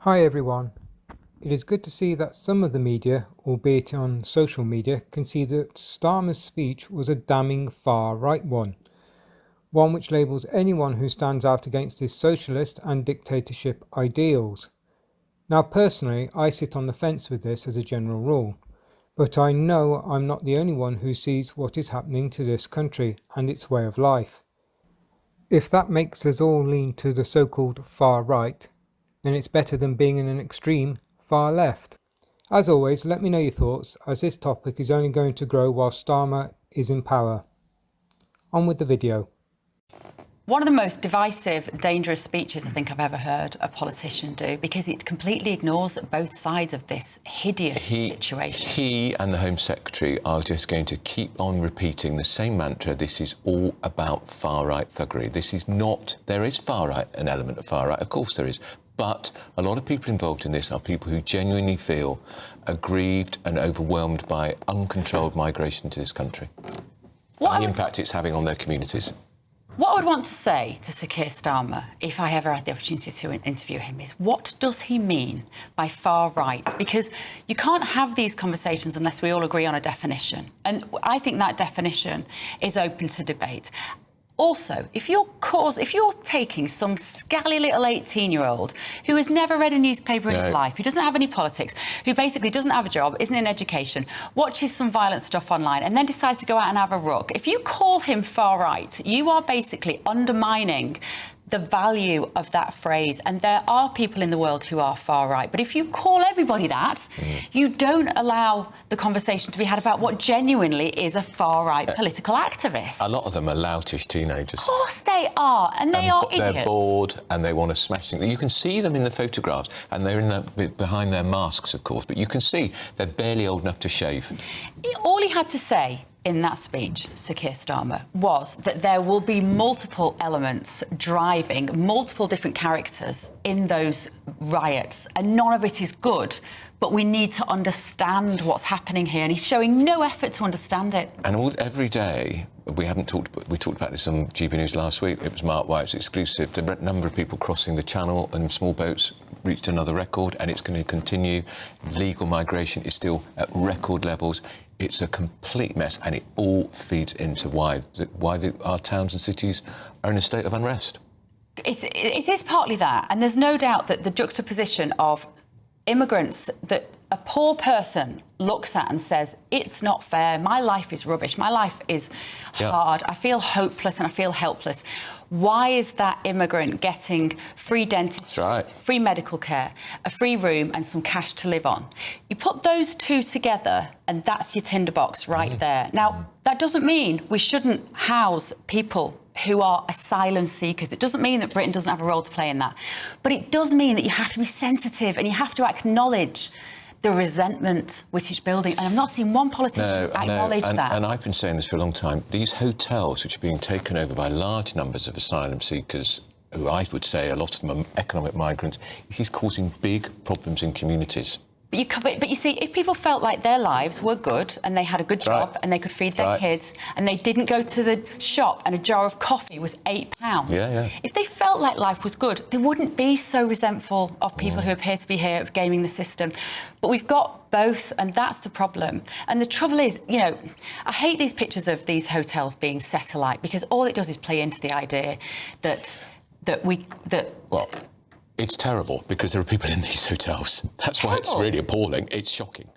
Hi everyone. It is good to see that some of the media, albeit on social media, can see that Starmer's speech was a damning far-right one which labels anyone who stands out against his socialist and dictatorship ideals. Now personally, I sit on the fence with this as a general rule, but I know I'm not the only one who sees what is happening to this country and its way of life. If that makes us all lean to the so-called far right, then it's better than being in an extreme far left. As always, let me know your thoughts, as this topic is only going to grow while Starmer is in power. On with the video. One of the most divisive, dangerous speeches I think I've ever heard a politician do, because it completely ignores both sides of this hideous situation. He and the Home Secretary are just going to keep on repeating the same mantra. This is all about far-right thuggery. This is not... There is far-right, an element of far-right, of course there is, but a lot of people involved in this are people who genuinely feel aggrieved and overwhelmed by uncontrolled migration to this country and the impact it's having on their communities. What I would want to say to Sir Keir Starmer, if I ever had the opportunity to interview him, is what does he mean by far right? Because you can't have these conversations unless we all agree on a definition. And I think that definition is open to debate. Also, if you're taking some scally little 18-year-old who has never read a newspaper in his life, who doesn't have any politics, who basically doesn't have a job, isn't in education, watches some violent stuff online and then decides to go out and have a ruck, if you call him far-right, you are basically undermining the value of that phrase. And there are people in the world who are far right. But if you call everybody that, you don't allow the conversation to be had about what genuinely is a far right political activist. A lot of them are loutish teenagers. Of course they are, and they are idiots. They're bored and they want to smash things. You can see them in the photographs, and they're behind their masks, of course, but you can see they're barely old enough to shave. All he had to say in that speech, Sir Keir Starmer, was that there will be multiple elements driving multiple different characters in those riots, and none of it is good, but we need to understand what's happening here, and he's showing no effort to understand it. And every day, we talked about this on GB News last week, it was Mark White's exclusive, the number of people crossing the channel and small boats reached another record, and it's going to continue. Legal migration is still at record levels. It's a complete mess, and it all feeds into why our towns and cities are in a state of unrest. It is partly that, and there's no doubt that the juxtaposition of immigrants that a poor person looks at and says, it's not fair, my life is rubbish, my life is hard, I feel hopeless and I feel helpless. Why is that immigrant getting free dentistry, free medical care, a free room and some cash to live on? You put those two together and that's your tinderbox right there. Now, that doesn't mean we shouldn't house people who are asylum seekers. It doesn't mean that Britain doesn't have a role to play in that. But it does mean that you have to be sensitive and you have to acknowledge the resentment which is building. And I've not seen one politician acknowledge that. And I've been saying this for a long time. These hotels, which are being taken over by large numbers of asylum seekers, who I would say a lot of them are economic migrants, this is causing big problems in communities. But you see, if people felt like their lives were good and they had a good job and they could feed their kids and they didn't go to the shop and a jar of coffee was £8, if they felt like life was good, they wouldn't be so resentful of people who appear to be here gaming the system. But we've got both, and that's the problem. And the trouble is, you know, I hate these pictures of these hotels being set alight, because all it does is play into the idea that Well, it's terrible because there are people in these hotels. That's why it's really appalling. It's shocking.